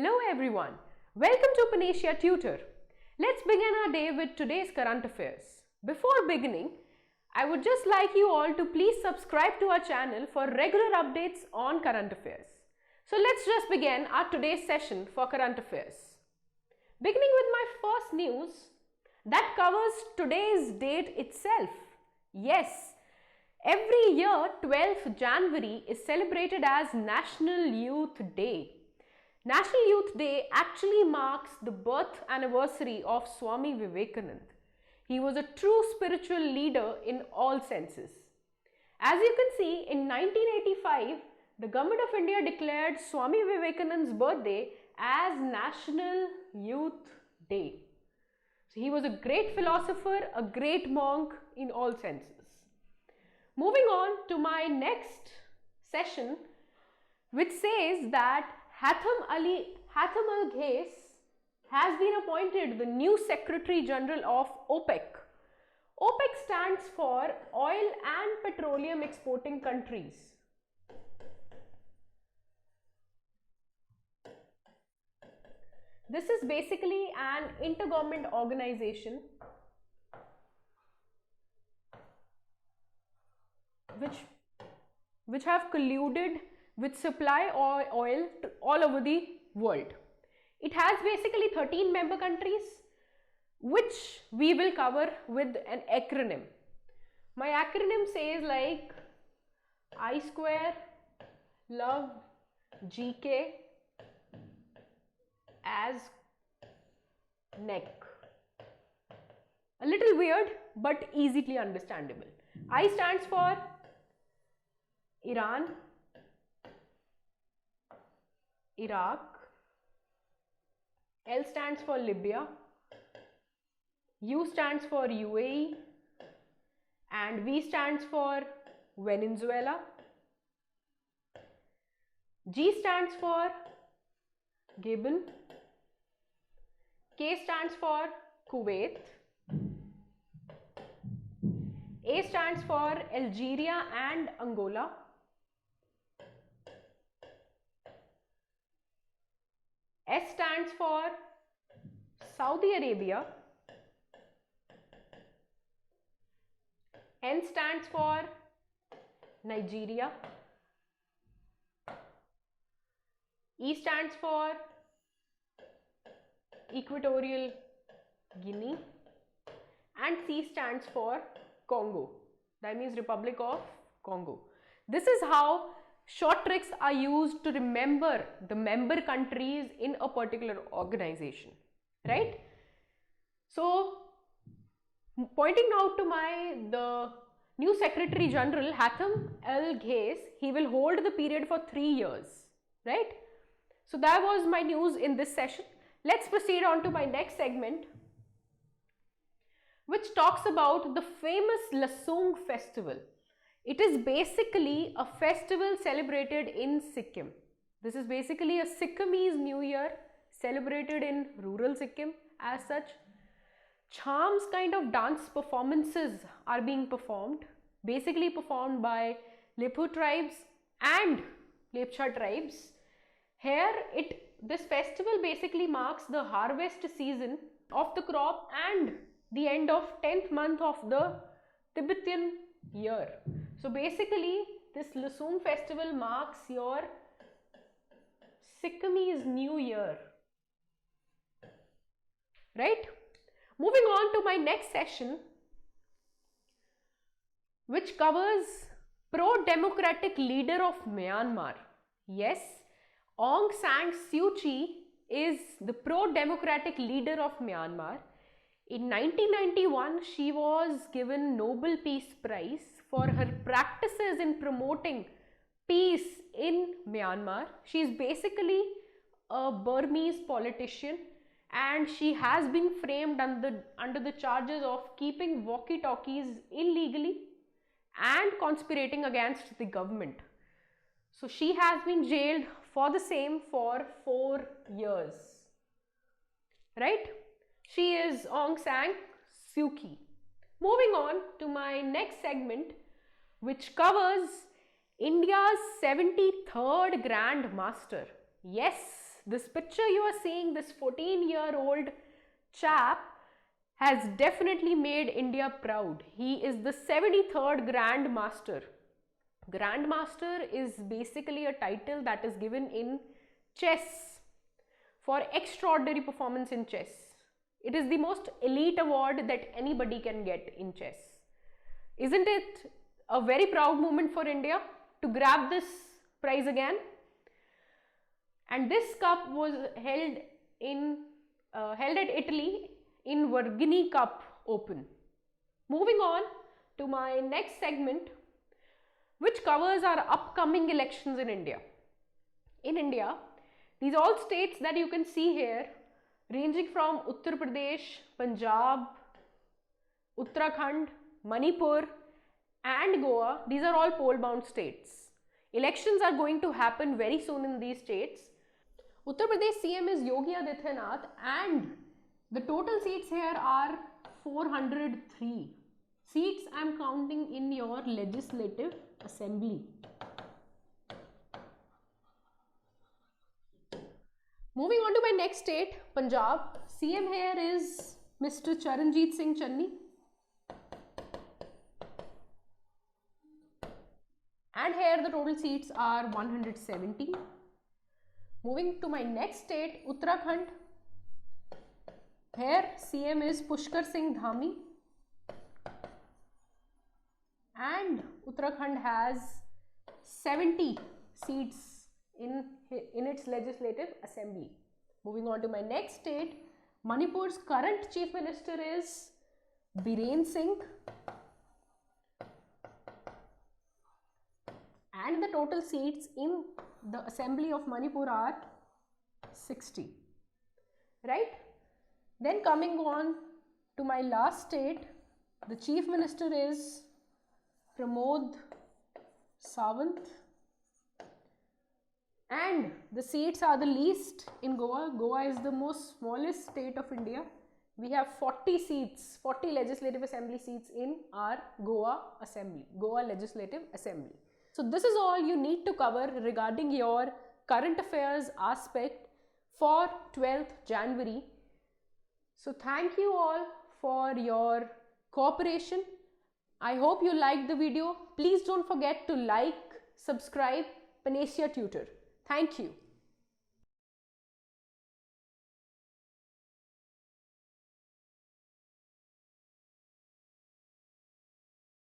Hello everyone, welcome to PanaceaTutor. Let's begin our day with today's current affairs. Before beginning, I would just like you all to please subscribe to our channel for regular updates on current affairs. So let's just begin our today's session for current affairs. Beginning with my first news that covers today's date itself. Yes, every year 12th January is celebrated as National Youth Day. National Youth Day actually marks the birth anniversary of Swami Vivekananda. He was a true spiritual leader in all senses. As you can see, in 1985, the Government of India declared Swami Vivekananda's birthday as National Youth Day. So he was a great philosopher, a great monk in all senses. Moving on to my next session, which says that Haitham Al-Ghais has been appointed the new Secretary General of OPEC. OPEC stands for Oil and Petroleum Exporting Countries. This is basically an intergovernment organization which have colluded with supply oil to all over the world. It has basically 13 member countries, which we will cover with an acronym. My acronym says like I square love GK as neck. A little weird but easily understandable. I stands for Iran, Iraq, L stands for Libya, U stands for UAE, and V stands for Venezuela, G stands for Gabon, K stands for Kuwait, A stands for Algeria and Angola, S stands for Saudi Arabia, N stands for Nigeria, E stands for Equatorial Guinea, and C stands for Congo. That means Republic of Congo. This is how short tricks are used to remember the member countries in a particular organization, right? So, pointing out to the new Secretary General Haitham Al-Ghais, he will hold the period for 3 years, right? So that was my news in this session. Let's proceed on to my next segment, which talks about the famous Losoong festival. It is basically a festival celebrated in Sikkim. This is basically a Sikkimese New Year celebrated in rural Sikkim. As such, charms kind of dance performances are being performed, basically performed by Lepu tribes and Lepcha tribes. Here, this festival basically marks the harvest season of the crop and the end of 10th month of the Tibetan year. So basically, this Losoong festival marks your Sikkimese New Year, right? Moving on to my next session, which covers pro-democratic leader of Myanmar. Yes, Aung San Suu Kyi is the pro-democratic leader of Myanmar. In 1991, she was given Nobel Peace Prize for her practices in promoting peace in Myanmar. She is basically a Burmese politician, and she has been framed under the charges of keeping walkie-talkies illegally and conspirating against the government. So she has been jailed for the same for 4 years, right? She is Aung San Suu Kyi. Moving on to my next segment, which covers India's 73rd Grandmaster. Yes, this picture you are seeing, this 14-year-old chap has definitely made India proud. He is the 73rd Grandmaster. Grandmaster is basically a title that is given in chess for extraordinary performance in chess. It is the most elite award that anybody can get in chess. Isn't it a very proud moment for India to grab this prize again? And this cup was held at Italy in Vergini Cup Open. Moving on to my next segment, which covers our upcoming elections in India. In India, these all states that you can see here, ranging from Uttar Pradesh, Punjab, Uttarakhand, Manipur and Goa, these are all poll-bound states. Elections are going to happen very soon in these states. Uttar Pradesh CM is Yogi Adityanath and the total seats here are 403 seats. I am counting in your legislative assembly. Moving on to my next state, Punjab. CM here is Mr. Charanjit Singh Channi. And here the total seats are 170. Moving to my next state, Uttarakhand. Here CM is Pushkar Singh Dhami. And Uttarakhand has 70 seats in its legislative assembly. Moving on to my next state, Manipur's current chief minister is Biren Singh. And the total seats in the assembly of Manipur are 60. Right? Then coming on to my last state, the chief minister is Pramod Sawant. And the seats are the least in Goa. Goa is the most smallest state of India. We have 40 seats, 40 legislative assembly seats in our Goa assembly, Goa Legislative Assembly. So this is all you need to cover regarding your current affairs aspect for 12th January. So thank you all for your cooperation. I hope you liked the video. Please don't forget to like, subscribe PanaceaTutor. Thank you.